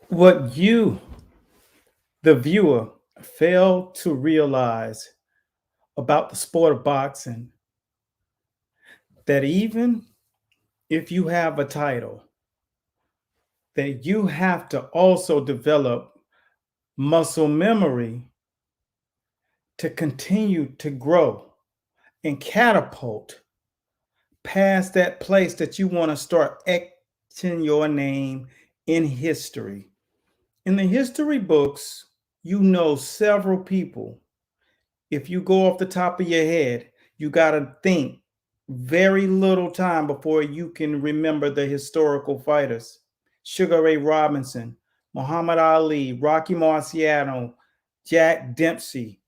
What you, the viewer, fail to realize about the sport of boxing that even if you have a title, that you have to also develop muscle memory to continue to grow and catapult past that place that you want to start etching your name in history. In the history books, you know several people. If you go off the top of your head, you got to think very little time before you can remember the historical fighters. Sugar Ray Robinson, Muhammad Ali, Rocky Marciano, Jack Dempsey.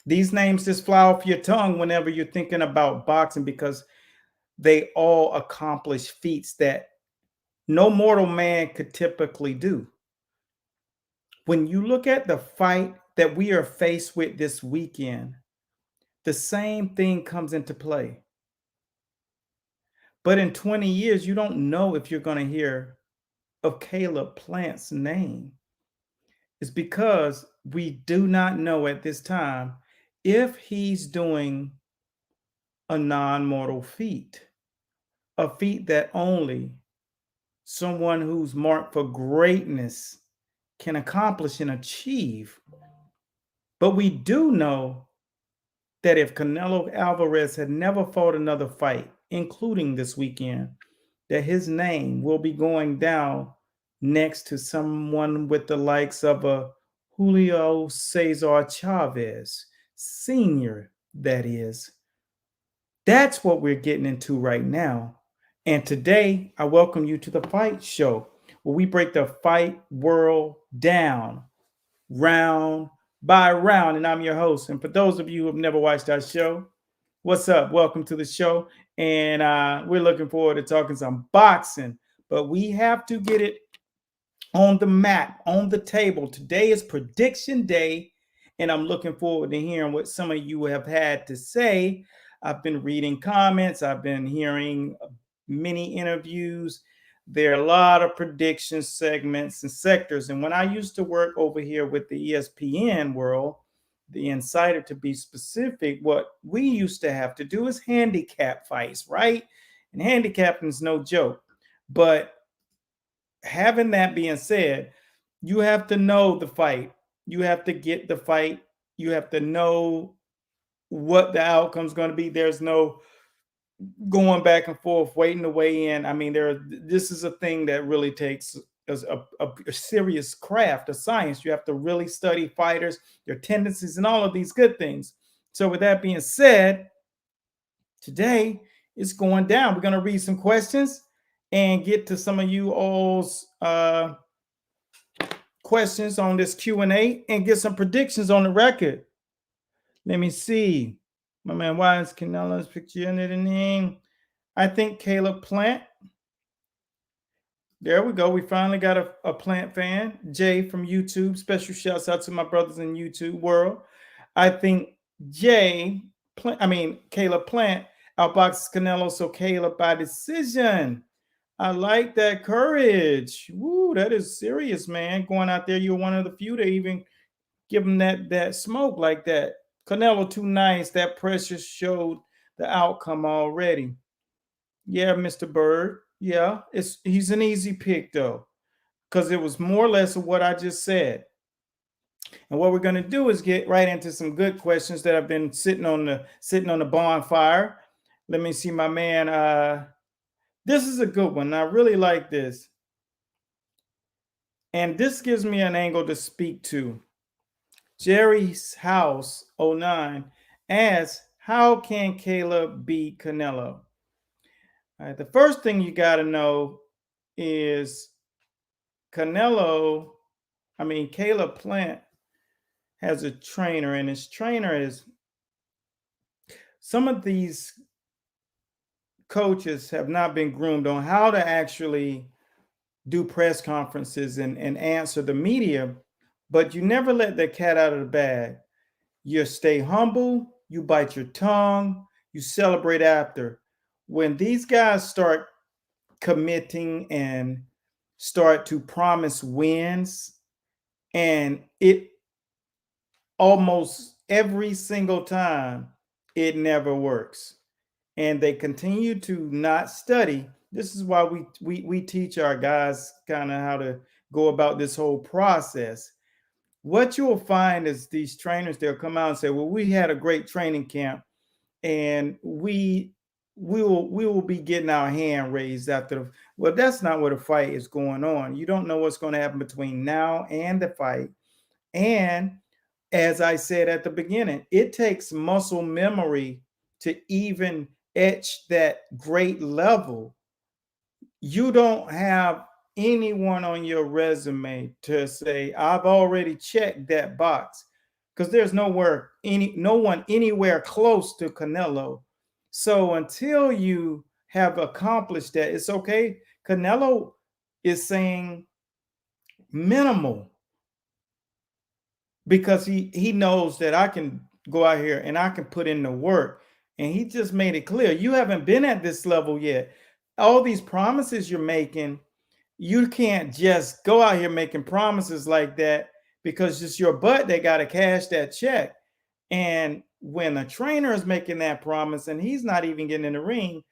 These names just fly off your tongue whenever you're thinking about boxing because they all accomplish feats that no mortal man could typically do. When you look at the fight that we are faced with this weekend, the same thing comes into play. But in 20 years, you don't know if you're going to hear of Caleb Plant's name. It's because we do not know at this time if he's doing a non mortal feat, a feat that only someone who's marked for greatness can accomplish and achieve. But we do know that if Canelo Alvarez had never fought another fight, including this weekend, that his name will be going down next to someone with the likes of a Julio Cesar Chavez, Sr., that is. That's what we're getting into right now. And today, I welcome you to the Fight Show, where we break the fight world down round by round. And I'm your host. And for those of you who have never watched our show, what's up? Welcome to the show. And we're looking forward to talking some boxing, but we have to get it on the map, on the table. Today is prediction day, and I'm looking forward to hearing what some of you have had to say. I've been reading comments, I've been hearing many interviews. There are a lot of prediction segments and sectors. And when I used to work over here with the ESPN world, the Insider to be specific, what we used to have to do is handicap fights, right? And handicapping is no joke. But having that being said, you have to know the fight. You have to get the fight. You have to know what the outcome is going to be. There's no going back and forth, waiting to weigh in. I mean, this is a thing that really takes a serious craft, a science. You have to really study fighters, their tendencies, and all of these good things. So, with that being said, today it's going down. We're going to read some questions and get to some of you all's questions on this Q&A and get some predictions on the record. Let me see. My man, why is Canelo's picture in the name? I think Caleb Plant. There we go. We finally got a Plant fan. Jay from YouTube. Special shouts out to my brothers in YouTube world. I think Caleb Plant outboxes Canelo, so Caleb by decision. I like that courage. Woo, that is serious, man. Going out there, you're one of the few to even give him that smoke like that. Canelo too nice. That pressure showed the outcome already. Yeah, Mr. Bird. Yeah, he's an easy pick though, because it was more or less of what I just said. And what we're going to do is get right into some good questions that have been sitting on the bonfire. Let me see, my man. This is a good one. I really like this, and this gives me an angle to speak to. Jerry's House 09 asks, how can Caleb beat Canelo? All right, the first thing you got to know is Caleb Plant has a trainer, and his trainer is some of these coaches have not been groomed on how to actually do press conferences and answer the media, but you never let the cat out of the bag. You stay humble, you bite your tongue, you celebrate after. When these guys start committing and start to promise wins, and it almost every single time it never works. And they continue to not study. This is why we teach our guys kind of how to go about this whole process. What you'll find is these trainers, they'll come out and say, well, we had a great training camp, and we will be getting our hand raised after the, well, that's not where the fight is going on. You don't know what's going to happen between now and the fight. And as I said at the beginning, it takes muscle memory to even etch that great level. You don't have anyone on your resume to say, I've already checked that box, because there's no one anywhere close to Canelo. So until you have accomplished that, it's okay. Canelo is saying minimal, because he knows that I can go out here and I can put in the work. And he just made it clear, you haven't been at this level yet. All these promises you're making, you can't just go out here making promises like that, because it's your butt that got to cash that check. And when a trainer is making that promise and he's not even getting in the ring,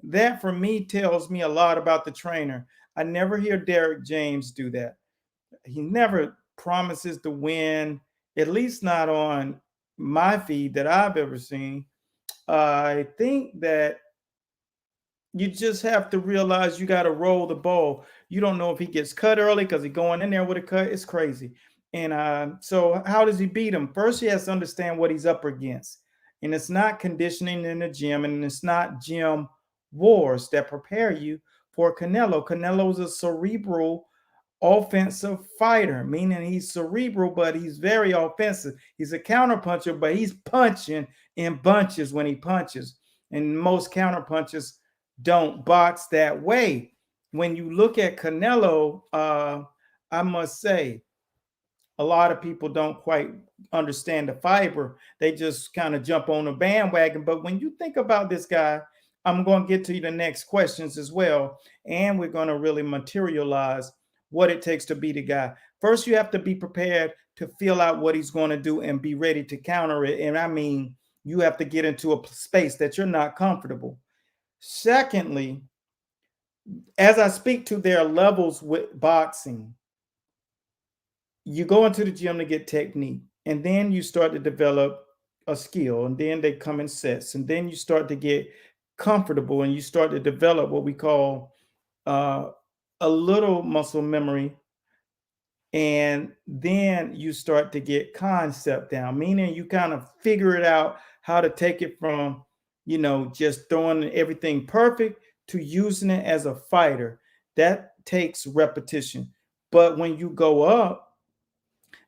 that for me tells me a lot about the trainer. I never hear Derek James do that. He never promises to win, at least not on my feed that I've ever seen. I think that you just have to realize you got to roll the ball. You don't know if he gets cut early because he's going in there with a cut. It's crazy. And so, how does he beat him? First, he has to understand what he's up against. And it's not conditioning in the gym, and it's not gym wars that prepare you for Canelo. Canelo's a cerebral offensive fighter, meaning he's cerebral, but he's very offensive. He's a counterpuncher, but he's punching in bunches when he punches. And most counterpunchers don't box that way. When you look at Canelo, I must say, a lot of people don't quite understand the fiber. They just kind of jump on the bandwagon. But when you think about this guy, I'm going to get to the next questions as well. And we're going to really materialize what it takes to be the guy. First, you have to be prepared to feel out what he's going to do and be ready to counter it. And I mean, you have to get into a space that you're not comfortable. Secondly, as I speak to their levels with boxing, you go into the gym to get technique, and then you start to develop a skill, and then they come in sets, and then you start to get comfortable, and you start to develop what we call uh, a little muscle memory, and then you start to get concept down, meaning you kind of figure it out how to take it from, just throwing everything perfect to using it as a fighter. That takes repetition. But when you go up,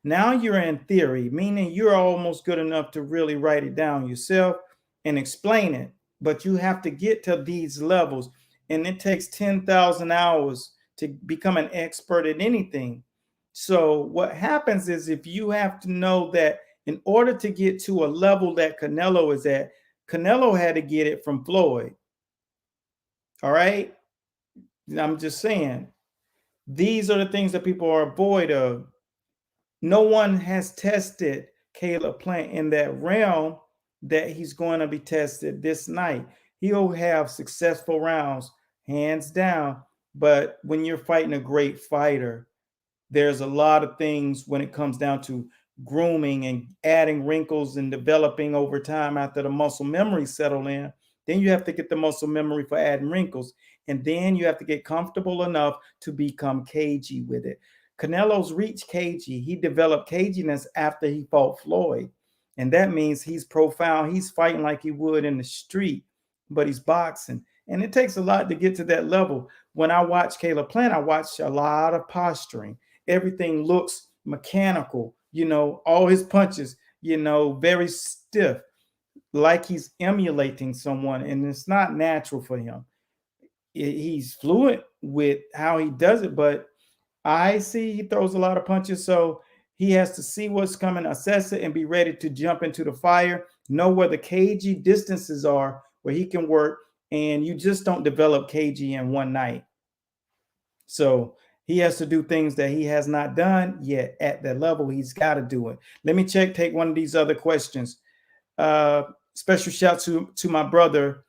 now you're in theory, meaning you're almost good enough to really write it down yourself and explain it. But you have to get to these levels, and it takes 10,000 hours to become an expert at anything. So, what happens is, if you have to know that in order to get to a level that Canelo is at, Canelo had to get it from Floyd. All right. I'm just saying, these are the things that people are avoid of. No one has tested Caleb Plant in that realm that he's going to be tested this night. He'll have successful rounds, hands down. But when you're fighting a great fighter, there's a lot of things when it comes down to grooming and adding wrinkles and developing over time after the muscle memory settle in. Then you have to get the muscle memory for adding wrinkles. And then you have to get comfortable enough to become cagey with it. Canelo's reached cagey. He developed caginess after he fought Floyd. And that means he's profound. He's fighting like he would in the street, but he's boxing. And it takes a lot to get to that level. When I watch Caleb Plant, I watch a lot of posturing. Everything looks mechanical, all his punches, very stiff, like he's emulating someone, and it's not natural for him. He's fluent with how he does it, but I see he throws a lot of punches, so he has to see what's coming, assess it, and be ready to jump into the fire, know where the cagey distances are where he can work, and you just don't develop cagey in one night. So He has to do things that he has not done yet at that level. He's got to do it. Let me take one of these other questions. Uh, Special shout to my brother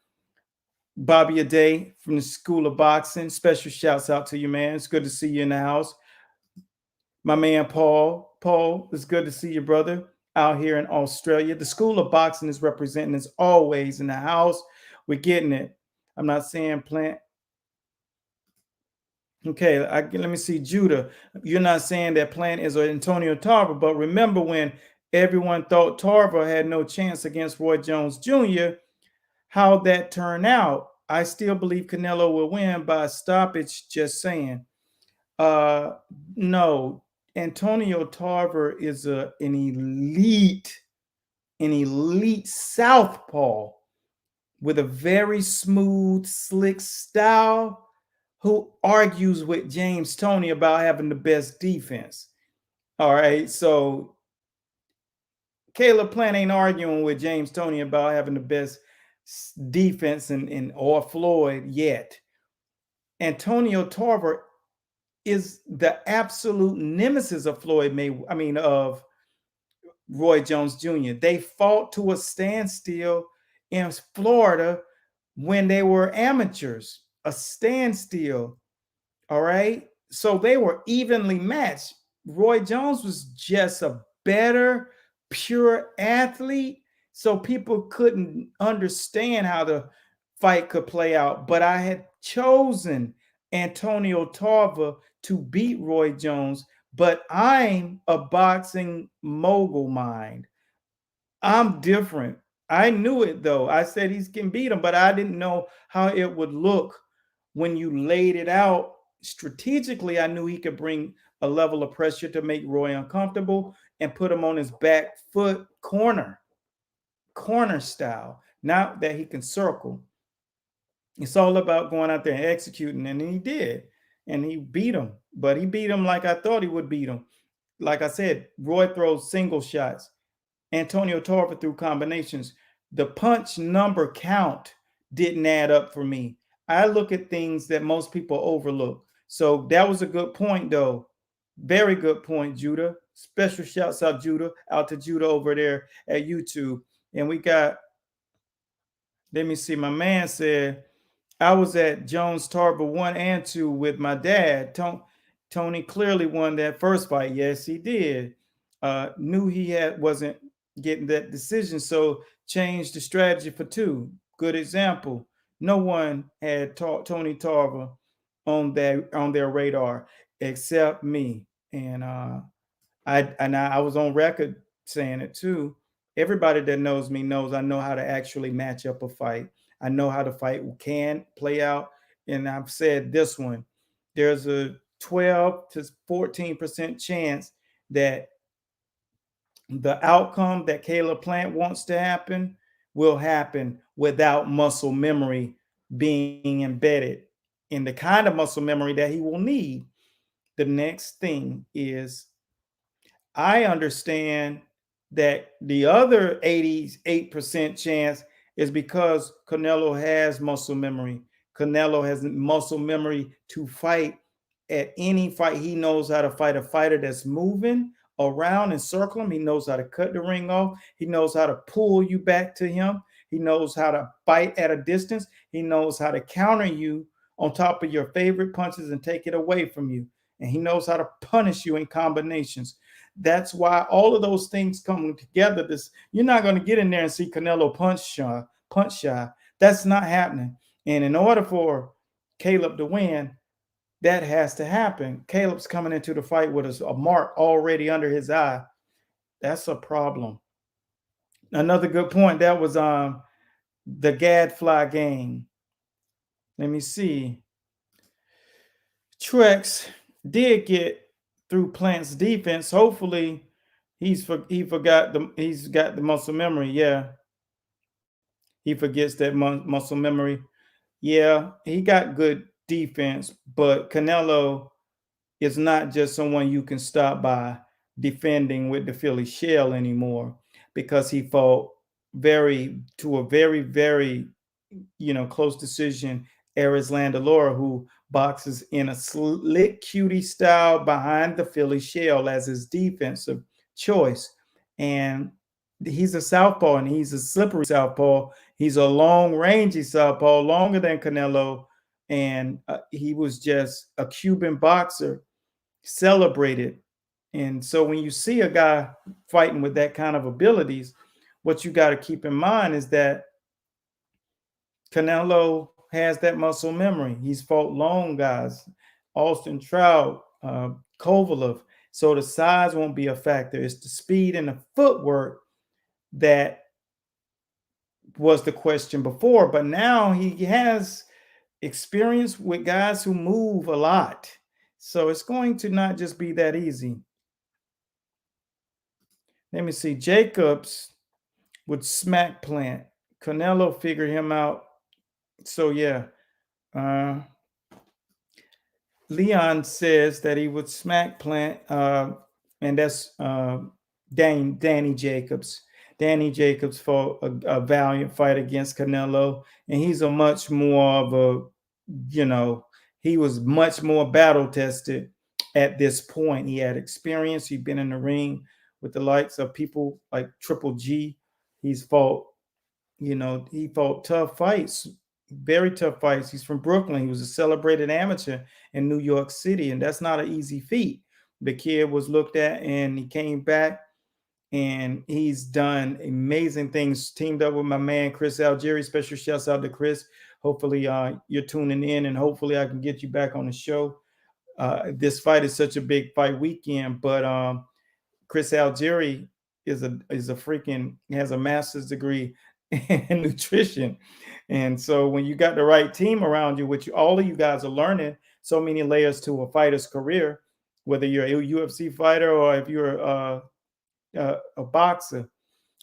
Bobby Aday from the School of Boxing. Special shouts out to you, man. It's good to see you in the house. My man Paul. Paul, it's good to see you, brother, out here in Australia. The School of Boxing is representing as always in the house. We're getting it. I'm not saying plant. Okay, let me see, Judah. You're not saying that Plant is Antonio Tarver, but remember when everyone thought Tarver had no chance against Roy Jones Jr., how that turned out. I still believe Canelo will win by a stoppage, just saying. Uh, no, Antonio Tarver is an elite southpaw with a very smooth, slick style who argues with James Toney about having the best defense. All right, so Caleb Plant ain't arguing with James Toney about having the best defense or Floyd yet. Antonio Tarver is the absolute nemesis of of Roy Jones Jr. They fought to a standstill in Florida when they were amateurs, a standstill. All right. So they were evenly matched. Roy Jones was just a better, pure athlete. So people couldn't understand how the fight could play out. But I had chosen Antonio Tarver to beat Roy Jones. But I'm a boxing mogul mind. I'm different. I knew it though. I said he can beat him, but I didn't know how it would look when you laid it out strategically. I knew he could bring a level of pressure to make Roy uncomfortable and put him on his back foot corner style. Not that he can circle. It's all about going out there and executing, and he did. And he beat him, but he beat him like I thought he would beat him. Like I said, Roy throws single shots. Antonio Tarver threw combinations. The punch number count didn't add up for me. I look at things that most people overlook. So that was a good point, though. Very good point, Judah. Special shouts out, Judah, out to Judah over there at YouTube. And we got, let me see, my man said, I was at Jones Tarver 1 and 2 with my dad. Tony clearly won that first fight. Yes, he did. Knew he wasn't getting that decision, so changed the strategy for 2. Good example. No one had Tony Tarver on their radar except me. And I was on record saying it too. Everybody that knows me knows I know how to actually match up a fight. I know how the fight can play out. And I've said this one, there's a 12 to 14% chance that the outcome that Caleb Plant wants to happen will happen without muscle memory being embedded in the kind of muscle memory that he will need. The next thing is I understand that the other 88% chance is because Canelo has muscle memory. Canelo has muscle memory to fight at any fight. He knows how to fight a fighter that's moving around and circle him. He knows how to cut the ring off. He knows how to pull you back to him. He knows how to fight at a distance. He knows how to counter you on top of your favorite punches and take it away from you. And he knows how to punish you in combinations. That's why all of those things come together. You're not going to get in there and see Canelo punch shy. That's not happening. And in order for Caleb to win, that has to happen. Caleb's coming into the fight with a mark already under his eye. That's a problem. Another good point, that was the Gadfly game. Let me see. Trex did get through Plant's defense. Hopefully, he's got the muscle memory. Yeah, he forgets that muscle memory. Yeah, he got good defense, but Canelo is not just someone you can stop by defending with the Philly shell anymore, because he fought to a very, very close decision Aris Landalora, who boxes in a slick cutie style behind the Philly shell as his defensive choice. And he's a southpaw, and he's a slippery southpaw. He's a long rangey southpaw, longer than Canelo. And he was just a Cuban boxer, celebrated. And so when you see a guy fighting with that kind of abilities, what you got to keep in mind is that Canelo has that muscle memory. He's fought long guys, Austin Trout, Kovalev. So the size won't be a factor. It's the speed and the footwork that was the question before. But now he has experience with guys who move a lot. So it's going to not just be that easy. Let me see. Jacobs would smack plant. Canelo figured him out. So yeah. Uh, Leon says that he would smack plant, and that's Danny Jacobs. Danny Jacobs fought a valiant fight against Canelo, and he's a much more of a, he was much more battle tested at this point. He had experience. He'd been in the ring with the likes of people like Triple G. He's fought, he fought tough fights, very tough fights. He's from Brooklyn. He was a celebrated amateur in New York City, and that's not an easy feat. The kid was looked at, and he came back, and he's done amazing things. Teamed up with my man Chris Algieri. Special shouts out to Chris. Hopefully, you're tuning in, and hopefully, I can get you back on the show. This fight is such a big fight weekend, but Chris Algieri is a freaking has a master's degree in nutrition, and so when you got the right team around you, which all of you guys are learning so many layers to a fighter's career, whether you're a UFC fighter or if you're a boxer.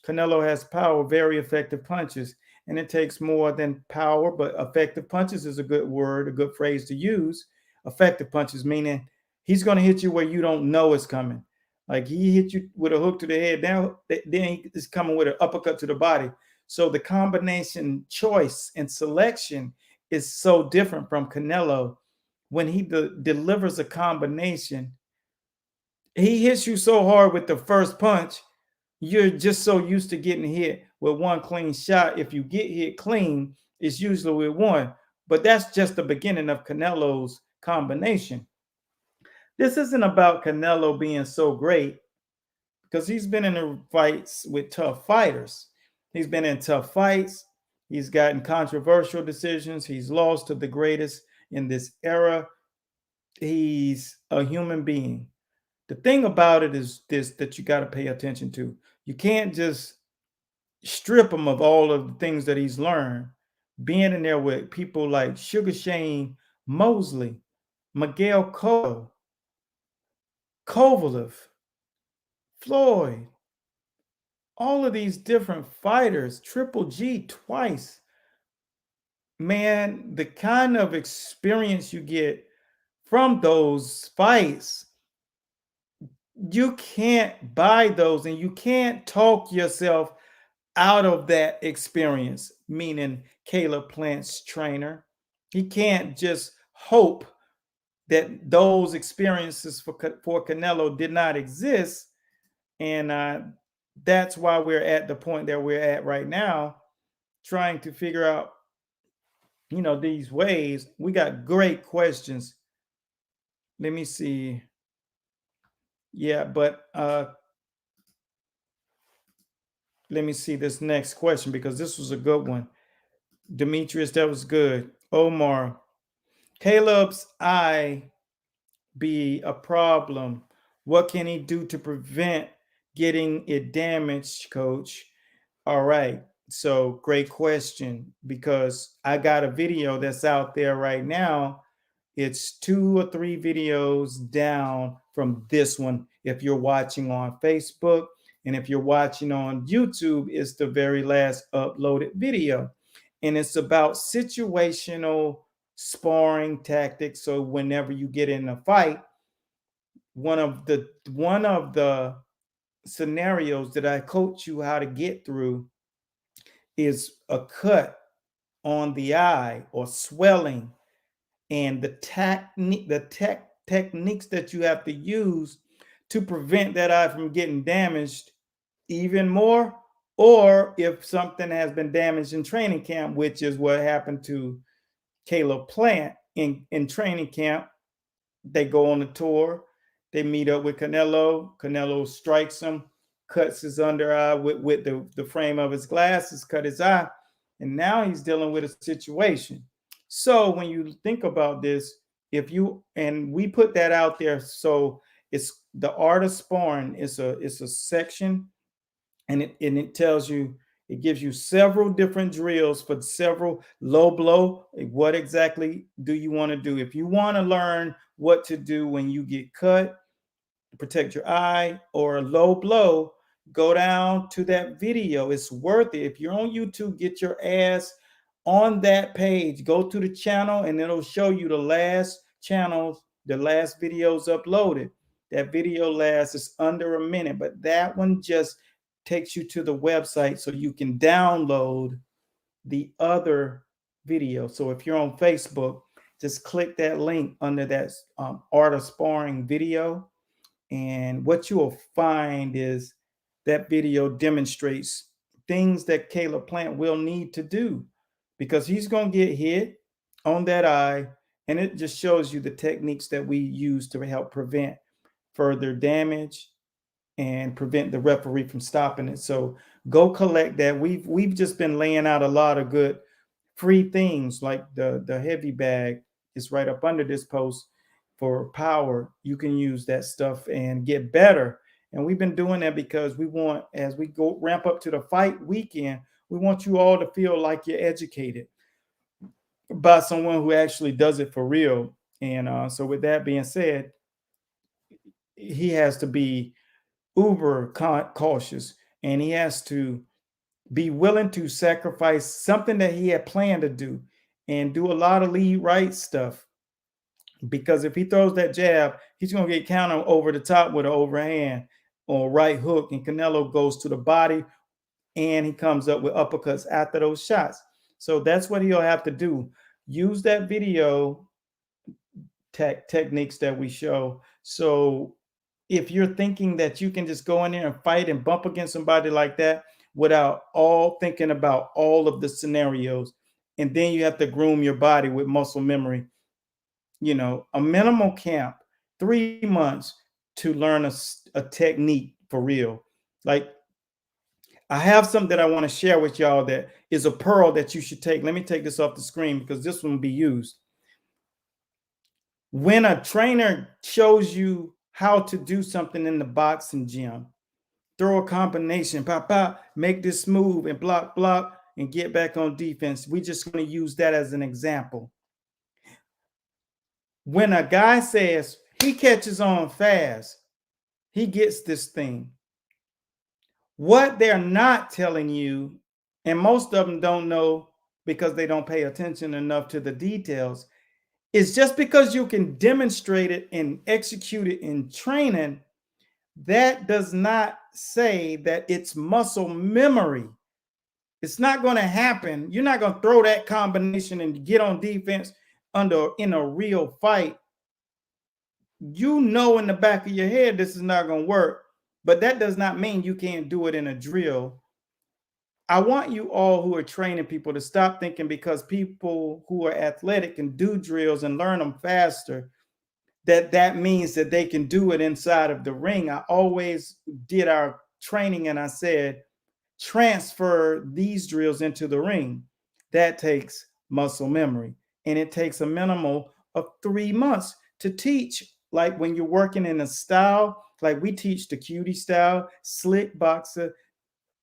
Canelo has power, very effective punches, and it takes more than power, but effective punches is a good word, a good phrase to use. Effective punches meaning he's going to hit you where you don't know it's coming. Like he hit you with a hook to the head, now then he is coming with an uppercut to the body. So the combination choice and selection is so different from Canelo. When he delivers a combination, he hits you so hard with the first punch, you're just so used to getting hit with one clean shot. If you get hit clean, it's usually with one. But that's just the beginning of Canelo's combination. This isn't about Canelo being so great because he's been in the fights with tough fighters. He's been in tough fights. He's gotten controversial decisions. He's lost to the greatest in this era. He's a human being. The thing about it is this that you got to pay attention to. You can't just strip him of all of the things that he's learned. Being in there with people like Sugar Shane Mosley, Miguel Cotto, Kovalev, Floyd, all of these different fighters, Triple G twice. Man, the kind of experience you get from those fights, you can't buy those, and you can't talk yourself out of that experience, meaning Caleb Plant's trainer. He can't just hope that those experiences for Canelo did not exist. And that's why we're at the point that we're at right now, trying to figure out, these ways. We got great questions. Let me see. Yeah, but let me see this next question because this was a good one. Demetrius, that was good. Omar, Caleb's eye be a problem. What can he do to prevent getting it damaged, coach? All right. So, great question because I got a video that's out there right now. It's 2 or 3 videos down from this one. If you're watching on Facebook and if you're watching on YouTube, it's the very last uploaded video. And it's about situational sparring tactics. So whenever you get in a fight, one of the scenarios that I coach you how to get through is a cut on the eye or swelling. and techniques that you have to use to prevent that eye from getting damaged even more, or if something has been damaged in training camp, which is what happened to Caleb Plant in training camp. They go on a tour. They meet up with Canelo. Canelo strikes him, cuts his under eye with the frame of his glasses, cut his eye. And now he's dealing with a situation. So when you think about this, if you and we put that out there, so it's the art of sparring. It's a section, and it tells you, it gives you several different drills for several low blow. What exactly do you want to do? If you want to learn what to do when you get cut, protect your eye, or a low blow, go down to that video. It's worth it. If you're on YouTube, get your ass on that page. Go to the channel and it'll show you the last channels, the last videos uploaded. That video lasts is under a minute, but that one just takes you to the website so you can download the other video. So if you're on Facebook, just click that link under that art of sparring video, and what you will find is that video demonstrates things that Caleb Plant will need to do, because he's going to get hit on that eye. And it just shows you the techniques that we use to help prevent further damage and prevent the referee from stopping it. So go collect that. We've just been laying out a lot of good free things, like the heavy bag is right up under this post for power. You can use that stuff and get better. And we've been doing that because we want, as we go ramp up to the fight weekend, we want you all to feel like you're educated by someone who actually does it for real. And so with that being said, he has to be uber cautious, and he has to be willing to sacrifice something that he had planned to do and do a lot of lead right stuff. Because if he throws that jab, he's going to get countered over the top with an overhand or right hook, and Canelo goes to the body and he comes up with uppercuts after those shots. So that's what he'll have to do. Use that video techniques that we show. So if you're thinking that you can just go in there and fight and bump against somebody like that without all thinking about all of the scenarios, and then you have to groom your body with muscle memory, a minimal camp, 3 months to learn a technique for real. Like, I have something that I want to share with y'all that is a pearl that you should take. Let me take this off the screen because this one will be used. When a trainer shows you how to do something in the boxing gym, throw a combination, pop, pop, make this move and block, block, and get back on defense. We're just going to use that as an example. When a guy says he catches on fast, he gets this thing. What they're not telling you, and most of them don't know because they don't pay attention enough to the details, is just because you can demonstrate it and execute it in training, that does not say that it's muscle memory. It's not going to happen. You're not going to throw that combination and get on defense in a real fight. In the back of your head this is not going to work, but that does not mean you can't do it in a drill. I want you all who are training people to stop thinking because people who are athletic can do drills and learn them faster, that means that they can do it inside of the ring. I always did our training and I said, transfer these drills into the ring. That takes muscle memory, and it takes a minimal of 3 months to teach. Like when you're working in a style, like we teach the cutie style, slick boxer,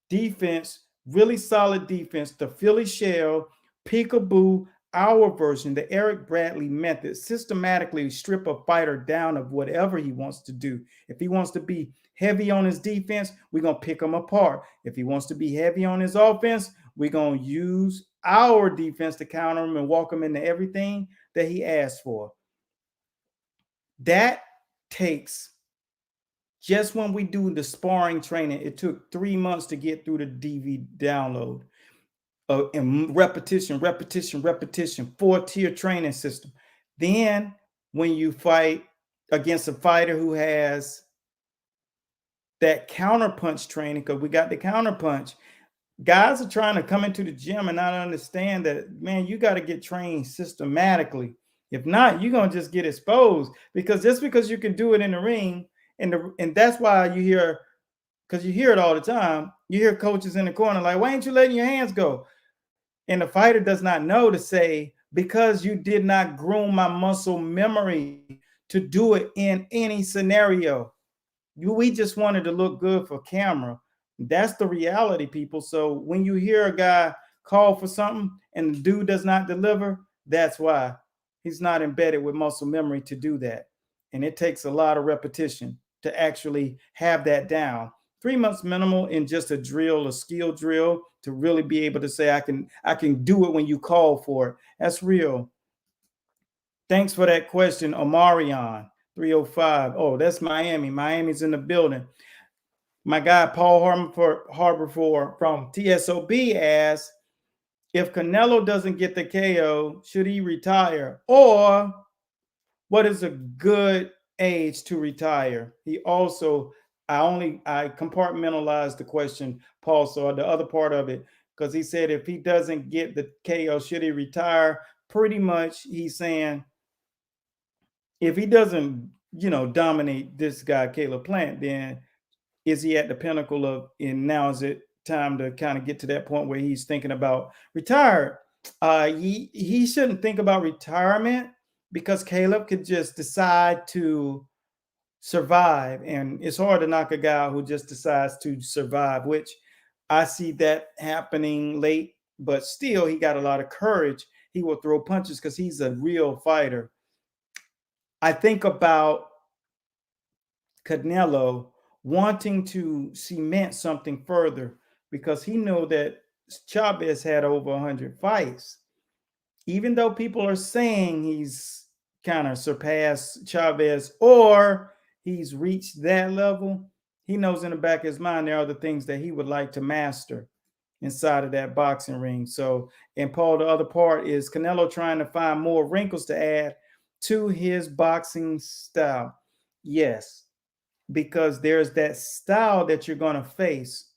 defense, really solid defense, the Philly shell, peekaboo, our version, the Eric Bradley method, systematically strip a fighter down of whatever he wants to do. If he wants to be heavy on his defense, we're going to pick him apart. If he wants to be heavy on his offense, we're going to use our defense to counter him and walk him into everything that he asked for. That takes, just when we do the sparring training, it took 3 months to get through the DV download. And repetition, 4-tier training system. Then when you fight against a fighter who has that counterpunch training, because we got the counterpunch, guys are trying to come into the gym and not understand that, man, you got to get trained systematically. If not, you're gonna just get exposed, because just because you can do it in the ring, and that's why you hear, because you hear it all the time. You hear coaches in the corner like, why ain't you letting your hands go? And the fighter does not know to say, because you did not groom my muscle memory to do it in any scenario. We just wanted to look good for camera. That's the reality, people. So when you hear a guy call for something and the dude does not deliver, that's why he's not embedded with muscle memory to do that. And it takes a lot of repetition to actually have that down. 3 months minimal in just a drill, a skill drill, to really be able to say, I can do it when you call for it. That's real. Thanks for that question, Omarion 305. Oh, that's Miami. Miami's in the building. My guy Paul Harbour from TSOB asks, if Canelo doesn't get the KO, should he retire? Or what is a good age to retire? He also, I compartmentalized the question, Paul, so the other part of it, because he said if he doesn't get the KO, should he retire? Pretty much he's saying if he doesn't, dominate this guy, Caleb Plant, then is he at the pinnacle of, and now is it time to kind of get to that point where he's thinking about retire? He shouldn't think about retirement, because Caleb could just decide to survive, and it's hard to knock a guy who just decides to survive, which I see that happening late, but still he got a lot of courage. He will throw punches because he's a real fighter. I think about Canelo wanting to cement something further, because he knew that Chavez had over 100 fights. Even though people are saying he's kind of surpassed Chavez or he's reached that level, he knows in the back of his mind there are the things that he would like to master inside of that boxing ring. So, and Paul, the other part is Canelo trying to find more wrinkles to add to his boxing style. Yes, because there's that style that you're going to face.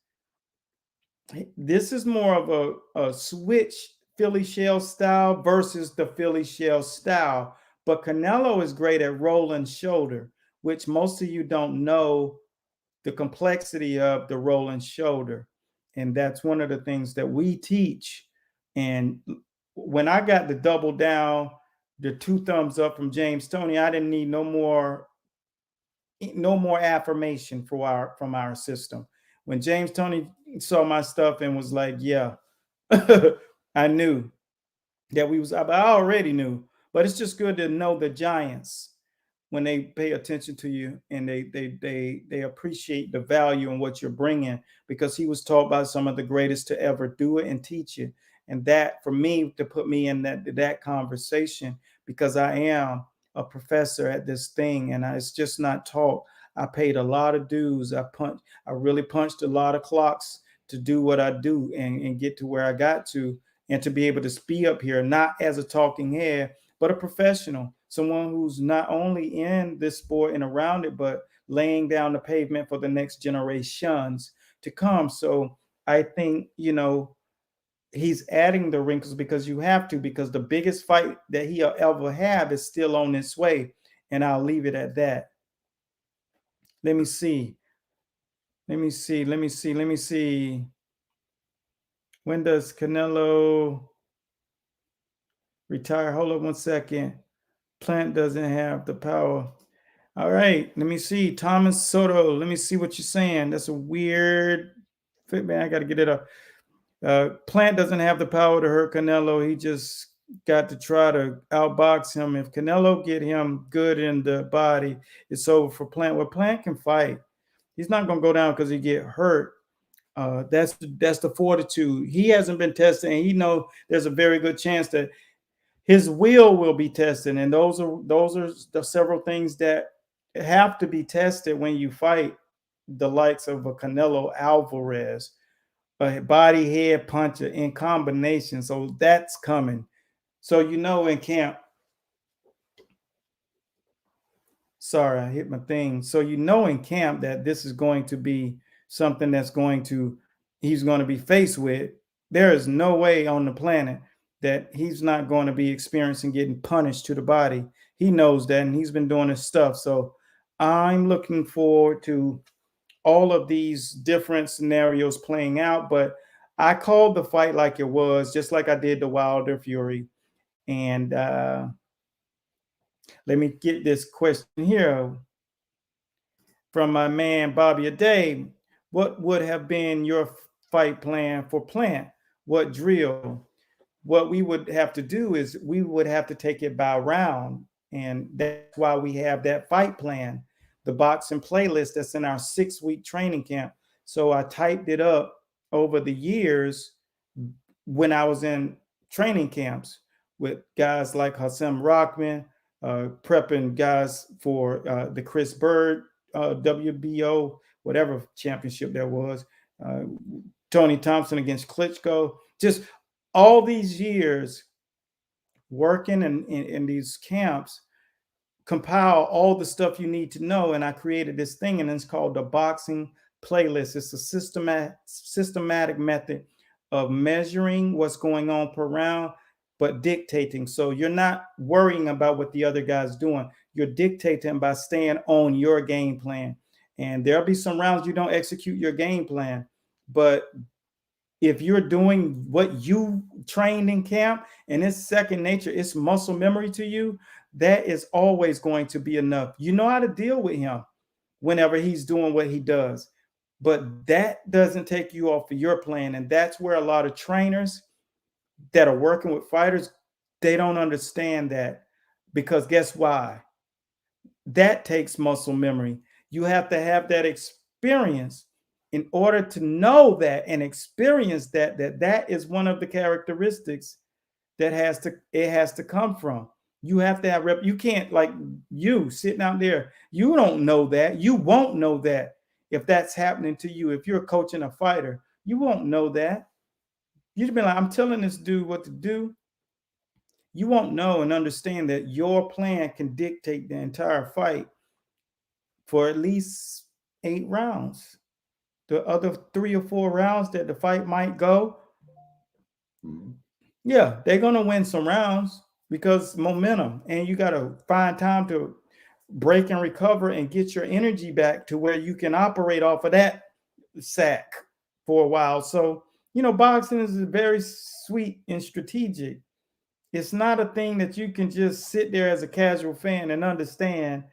This is more of a switch Philly shell style versus the Philly shell style. But Canelo is great at rolling shoulder, which most of you don't know the complexity of the rolling shoulder. And that's one of the things that we teach. And when I got the double down, the 2 thumbs up from James Toney, I didn't need no more affirmation from our system. When James Toney saw my stuff and was like, "Yeah," I knew that we was. I already knew, but it's just good to know the giants when they pay attention to you, and they appreciate the value in what you're bringing, because he was taught by some of the greatest to ever do it and teach it. And that, for me, to put me in that conversation, because I am a professor at this thing, and it's just not taught. I paid a lot of dues. I really punched a lot of clocks to do what I do, and get to where I got to, and to be able to speak up here, not as a talking head, but a professional, someone who's not only in this sport and around it, but laying down the pavement for the next generations to come. So I think, he's adding the wrinkles because you have to, because the biggest fight that he'll ever have is still on its way. And I'll leave it at that. Let me see. Let me see. Let me see. Let me see. When does Canelo retire? Hold up 1 second. Plant doesn't have the power. All right, let me see. Thomas Soto, let me see what you're saying. That's a weird fit, man. I got to get it up. Plant doesn't have the power to hurt Canelo. He just got to try to outbox him. If Canelo get him good in the body, it's over for Plant. Well, Plant can fight. He's not going to go down because he get hurt. That's the fortitude. He hasn't been tested, and he know there's a very good chance that his will be tested, and those are the several things that have to be tested when you fight the likes of a Canelo Alvarez, a body head puncher in combination. So that's coming. So in camp, Sorry, I hit my thing. So you know in camp that this is going to be something that's going to he's going to be faced with. There is no way on the planet that he's not going to be experiencing getting punished to the body. He knows that, and he's been doing this stuff. So I'm looking forward to all of these different scenarios playing out. But I called the fight like it was, just like I did the Wilder Fury. And let me get this question here from my man Bobby Aday. What would have been your fight plan for Plant? What drill? What we would have to do is we would have to take it by round. And that's why we have that fight plan, the boxing playlist that's in our 6 week training camp. So I typed it up over the years when I was in training camps with guys like Hassan Rockman, prepping guys for the Chris Bird WBO, whatever championship there was, uh, Tony Thompson against Klitschko. Just all these years working in these camps, compile all the stuff you need to know. And I created this thing, and it's called the boxing playlist. It's a systematic method of measuring what's going on per round, but dictating. So you're not worrying about what the other guy's doing. You're dictating by staying on your game plan. And there'll be some rounds you don't execute your game plan, but if you're doing what you trained in camp and it's second nature, it's muscle memory to you, that is always going to be enough. You know how to deal with him whenever he's doing what he does. But that doesn't take you off of your plan. And that's where a lot of trainers that are working with fighters, they don't understand that, because guess why? That takes muscle memory. You have to have that experience in order to know that and experience that is one of the characteristics that has to come from. You have to have you can't, like, you sitting out there, you don't know that. You won't know that if that's happening to you. If you're coaching a fighter, you won't know that. You'd be like, I'm telling this dude what to do. You won't know and understand that your plan can dictate the entire fight for at least 8 rounds. The other 3 or 4 rounds that the fight might go, yeah, they're gonna win some rounds because momentum, and you gotta find time to break and recover and get your energy back to where you can operate off of that sack for a while. So, boxing is very sweet and strategic. It's not a thing that you can just sit there as a casual fan and understand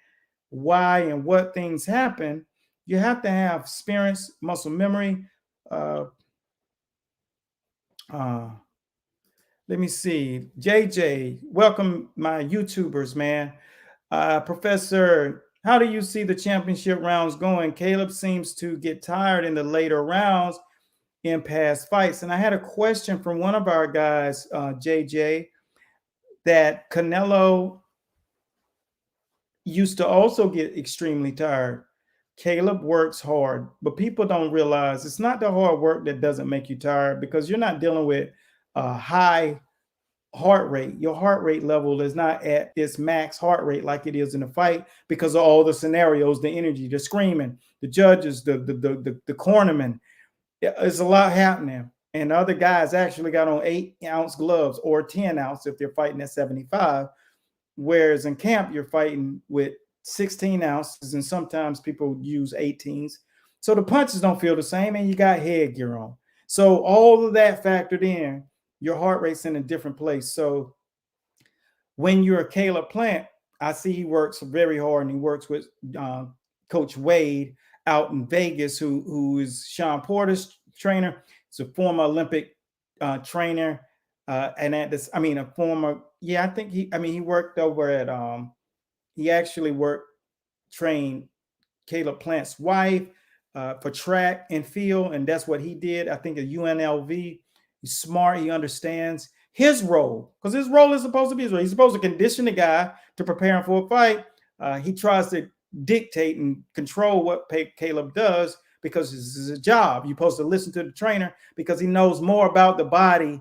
why and what things happen. You have to have experience, muscle memory. Uh, uh, Let me see. JJ, welcome my YouTubers, man. Professor, how do you see the championship rounds going? Caleb seems to get tired in the later rounds in past fights. And I had a question from one of our guys, JJ, that Canelo used to also get extremely tired. Caleb works hard, but people don't realize it's not the hard work that doesn't make you tired, because you're not dealing with a high heart rate. Your heart rate level is not at its max heart rate like it is in a fight, because of all the scenarios, the energy, the screaming, the judges, the cornermen. There's a lot happening. And other guys actually got on 8-ounce gloves or 10-ounce if they're fighting at 75. Whereas in camp, you're fighting with 16 ounces, and sometimes people use 18s. So the punches don't feel the same, and you got headgear on. So all of that factored in, your heart rate's in a different place. So when you're a Caleb Plant, I see he works very hard, and he works with Coach Wade out in Vegas, who is Sean Porter's trainer. He's a former Olympic trainer, and at this, a former, I think he worked over at he actually trained Caleb Plant's wife for track and field, and that's what he did. I think at UNLV. He's smart. He understands his role, because his role is supposed to be his role. He's supposed to condition the guy to prepare him for a fight. He tries to dictate and control what Caleb does, because this is a job. You're supposed to listen to the trainer, because he knows more about the body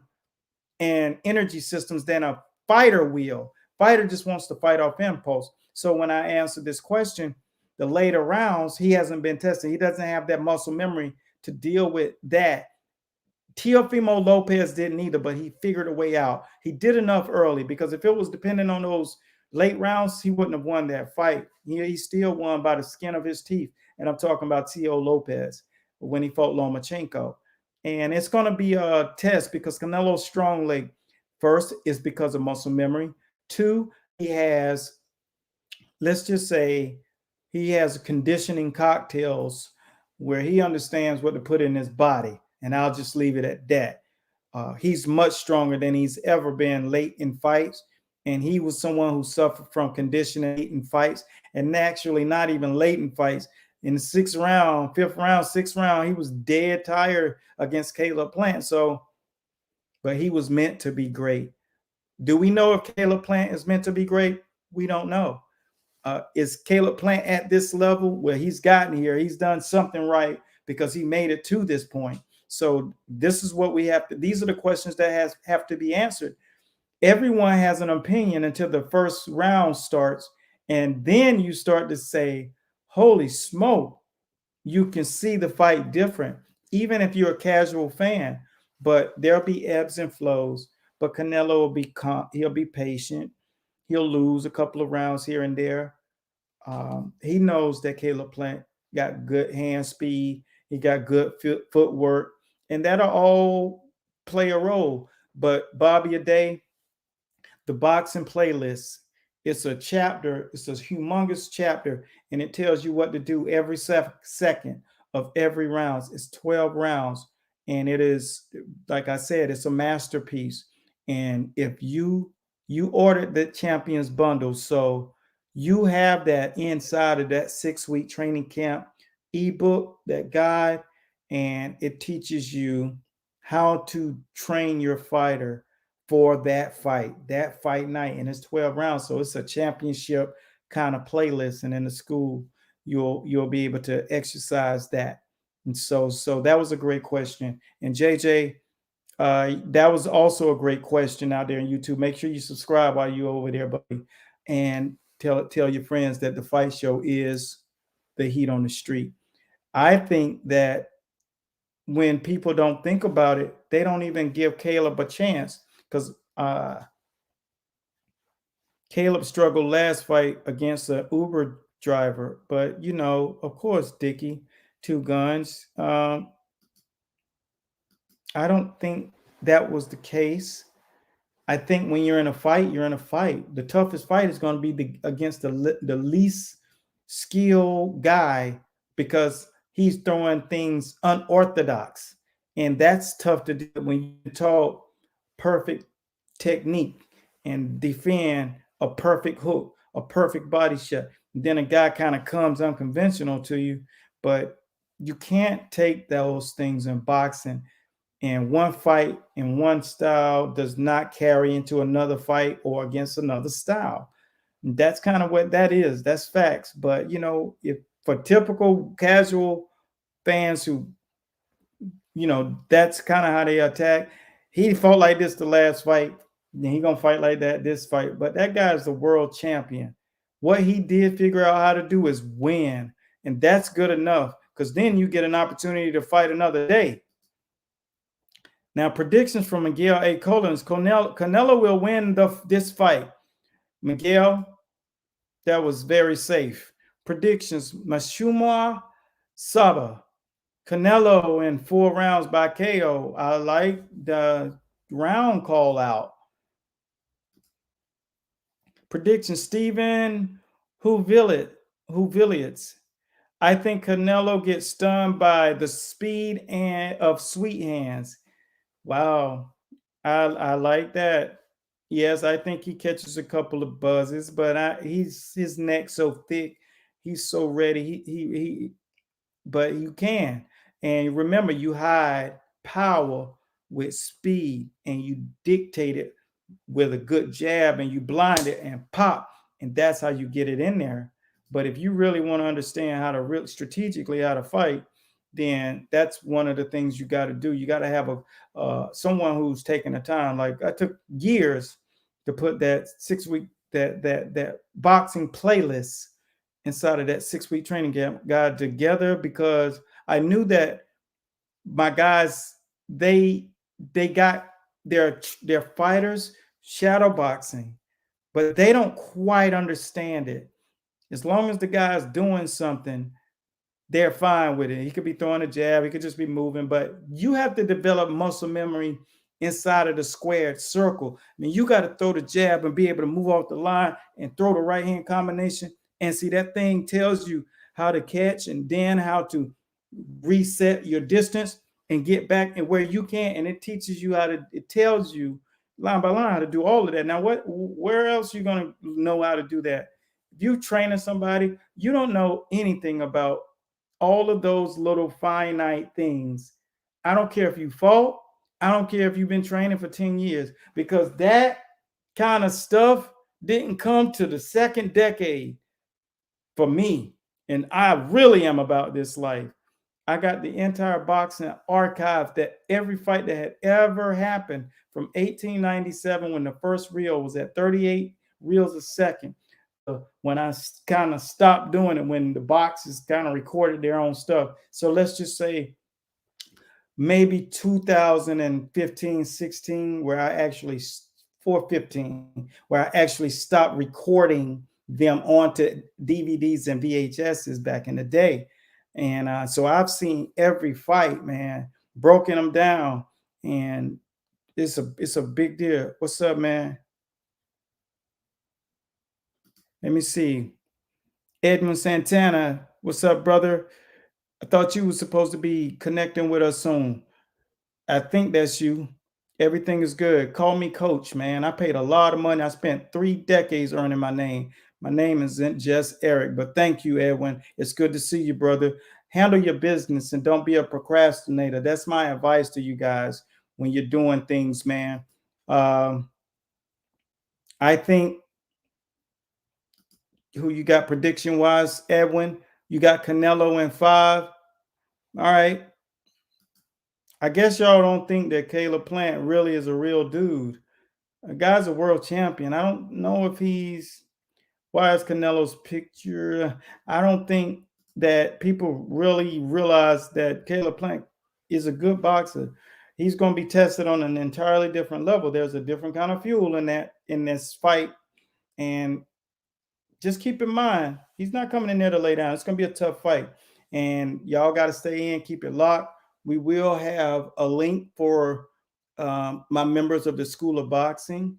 and energy systems than a fighter will. Fighter just wants to fight off impulse. So when I answer this question, the later rounds, he hasn't been tested. He doesn't have that muscle memory to deal with that. Teofimo Lopez didn't either, but he figured a way out. He did enough early, because if it was dependent on those late rounds, he wouldn't have won that fight. He still won by the skin of his teeth. And I'm talking about Teo Lopez when he fought Lomachenko. And it's going to be a test because Canelo's strong leg, first, is because of muscle memory. Two, he has, let's just say, he has conditioning cocktails where he understands what to put in his body. And I'll just leave it at that. He's much stronger than he's ever been late in fights. And he was someone who suffered from conditioning late in fights, and actually not even late in fights. In the sixth round, fifth round, sixth round, he was dead tired against Caleb Plant. So, but he was meant to be great. Do we know if Caleb Plant is meant to be great? We don't know. Is Caleb Plant at this level? Well, he's gotten here. He's done something right because he made it to this point. So this is what we have to, these are the questions that have to be answered. Everyone has an opinion until the first round starts. And then you start to say, holy smoke, you can see the fight different, even if you're a casual fan. But there'll be ebbs and flows. But Canelo will be calm. He'll be patient. He'll lose a couple of rounds here and there. He knows that Caleb Plant got good hand speed. He got good footwork, and that'll all play a role. But Bobby Aday, the boxing playlist, it's a chapter, it's a humongous chapter, and it tells you what to do every second of every round. It's 12 rounds, and it is, like I said, it's a masterpiece. And if you ordered the Champions Bundle, so you have that inside of that 6-week training camp ebook, that guide, and it teaches you how to train your fighter for that fight night. And it's 12 rounds. So it's a championship kind of playlist. And in the school, you'll be able to exercise that. And so that was a great question. And JJ, that was also a great question out there on YouTube. Make sure you subscribe while you're over there, buddy. And tell your friends that the Fight Show is the heat on the street. I think that when people don't think about it, they don't even give Caleb a chance, because Caleb struggled last fight against an Uber driver. But, of course, Dickie, two guns. I don't think that was the case. I think when you're in a fight, you're in a fight. The toughest fight is going to be against the least skilled guy, because he's throwing things unorthodox. And that's tough to do when you talk perfect technique and defend a perfect hook, a perfect body shot. And then a guy kind of comes unconventional to you, but you can't take those things in boxing. And one fight in one style does not carry into another fight or against another style. And that's kind of what that is. That's facts. But, if for typical casual fans who, that's kind of how they attack. He fought like this the last fight. Then he going to fight like that this fight. But that guy is the world champion. What he did figure out how to do is win. And that's good enough, because then you get an opportunity to fight another day. Now, predictions from Miguel A. Collins. Canelo will win this fight. Miguel, that was very safe. Predictions. Mashuma Saba. Canelo in 4 rounds by KO. I like the round call out. Prediction. Stephen Huviliets. I think Canelo gets stunned by the speed of Sweet Hands. Wow. I like that. Yes, I think he catches a couple of buzzes, but his neck so thick, he's so ready. But you can. And remember, you hide power with speed, and you dictate it with a good jab, and you blind it and pop, and that's how you get it in there. But if you really want to understand how to really strategically how to fight, then that's one of the things you got to do. You got to have someone who's taking the time. Like I took years to put that 6-week that boxing playlist inside of that 6 week training camp guide together, because I knew that my guys, they got their fighters shadow boxing, but they don't quite understand it. As long as the guy's doing something, they're fine with it. He could be throwing a jab, he could just be moving, but you have to develop muscle memory inside of the squared circle. I mean, you got to throw the jab and be able to move off the line and throw the right hand combination. And see, that thing tells you how to catch and then how to reset your distance and get back and where you can. And it teaches you how to, it tells you line by line how to do all of that. Now, where else are you going to know how to do that? If you training somebody, you don't know anything about all of those little finite things. I don't care if you fought. I don't care if you've been training for 10 years, because that kind of stuff didn't come to the second decade for me. And I really am about this life. I got the entire boxing archive, that every fight that had ever happened from 1897, when the first reel was at 38 reels a second, when I kind of stopped doing it, when the boxes kind of recorded their own stuff. So let's just say maybe 2015, 16, where I actually, 415, where I actually stopped recording them onto DVDs and VHSs back in the day. And so I've seen every fight, man, broken them down, and it's a big deal. What's up, man? Let me see. Edmund Santana, what's up, brother? I thought you was supposed to be connecting with us soon. I think that's you. Everything is good. Call me coach, man. I paid a lot of money. I spent 3 decades earning my name. My name isn't just Eric, but thank you, Edwin. It's good to see you, brother. Handle your business and don't be a procrastinator. That's my advice to you guys when you're doing things, man. Um, I think who you got prediction wise, Edwin? You got Canelo in 5. All right. I guess y'all don't think that Caleb Plant really is a real dude. A guy's a world champion. I don't know if he's, why is Canelo's picture? I don't think that people really realize that Caleb Plant is a good boxer. He's going to be tested on an entirely different level. There's a different kind of fuel in this fight. And just keep in mind, he's not coming in there to lay down. It's going to be a tough fight. And y'all got to stay in, keep it locked. We will have a link for my members of the School of Boxing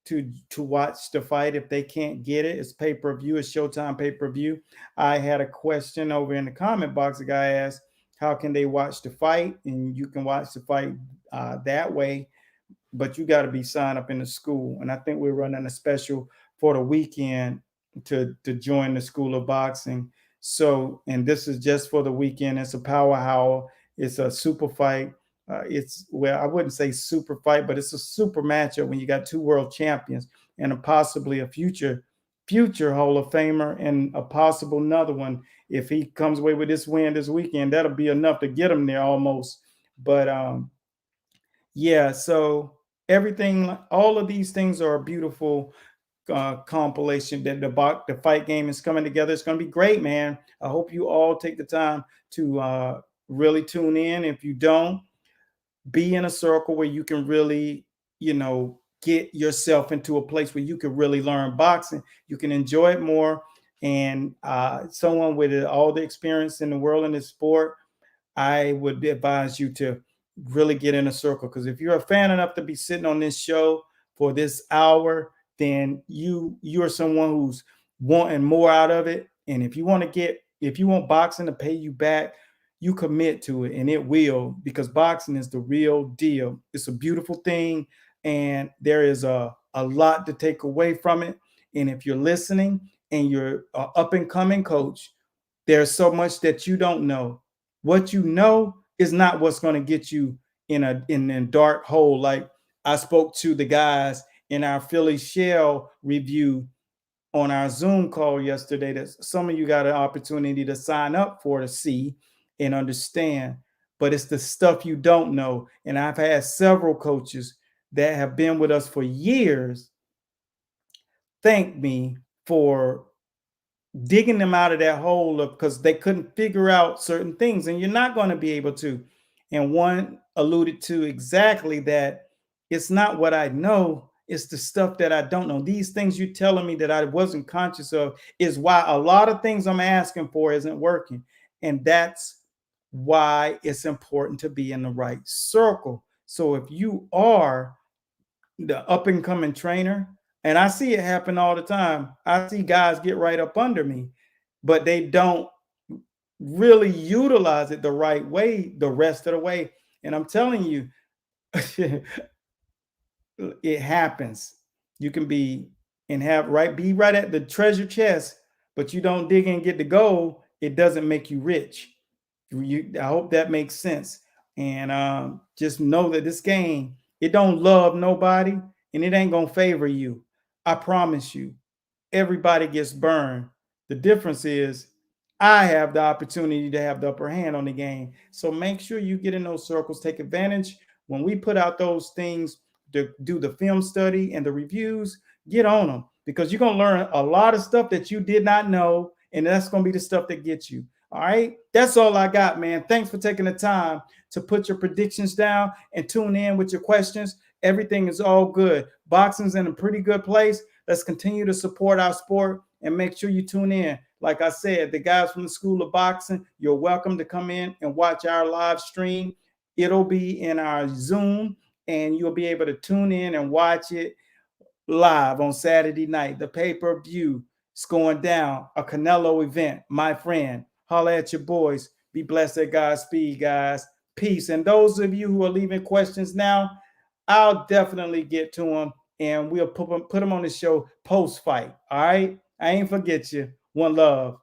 to watch the fight if they can't get it. It's pay-per-view, it's Showtime pay-per-view. I had a question over in the comment box. A guy asked, how can they watch the fight? And you can watch the fight that way, but you got to be signed up in the school. And I think we're running a special for the weekend to join the School of Boxing. So, and this is just for the weekend. It's a power hour. It's a super fight. It's, well, I wouldn't say super fight, but it's a super matchup when you got 2 world champions and possibly a future Hall of Famer, and a possible another one. If he comes away with this win this weekend, that'll be enough to get him there almost. But yeah, so everything, all of these things are a beautiful compilation. That the fight game is coming together. It's going to be great, man. I hope you all take the time to really tune in. If you don't, be in a circle where you can really, get yourself into a place where you can really learn boxing. You can enjoy it more. And someone with all the experience in the world in this sport, I would advise you to really get in a circle, because if you're a fan enough to be sitting on this show for this hour, then you're someone who's wanting more out of it. And if you want boxing to pay you back, you commit to it, and it will, because boxing is the real deal. It's a beautiful thing, and there is a lot to take away from it. And if you're listening and you're an up and coming coach, there's so much that you don't know. What you know is not what's going to get you in a dark hole. Like I spoke to the guys in our Philly Shell review on our Zoom call yesterday, that some of you got an opportunity to sign up for, to see and understand. But it's the stuff you don't know. And I've had several coaches that have been with us for years thank me for digging them out of that hole of because they couldn't figure out certain things, and you're not going to be able to. And one alluded to exactly that it's not what I know, it's the stuff that I don't know. These things you're telling me that I wasn't conscious of is why a lot of things I'm asking for isn't working. And that's why it's important to be in the right circle. So if you are the up and coming trainer, and I see it happen all the time. I see guys get right up under me, but they don't really utilize it the right way the rest of the way. And I'm telling you, it happens. You can be and have right be right at the treasure chest, but you don't dig in and get the gold. It doesn't make you rich. I hope that makes sense. And just know that this game, it don't love nobody, and it ain't gonna favor you. I promise you. Everybody gets burned. The difference is I have the opportunity to have the upper hand on the game. So make sure you get in those circles, take advantage. When we put out those things to do the film study and the reviews, get on them because you're going to learn a lot of stuff that you did not know. And that's going to be the stuff that gets you. All right. That's all I got, man. Thanks for taking the time to put your predictions down and tune in with your questions. Everything is all good. Boxing's in a pretty good place. Let's continue to support our sport and make sure you tune in. Like I said, the guys from the School of Boxing, you're welcome to come in and watch our live stream. It'll be in our Zoom, and you'll be able to tune in and watch it live on Saturday night. The pay-per-view is going down, a Canelo event, my friend. Holla at your boys. Be blessed at Godspeed, guys. Peace. And those of you who are leaving questions now, I'll definitely get to them, and we'll put them on the show post-fight. All right? I ain't forget you. One love.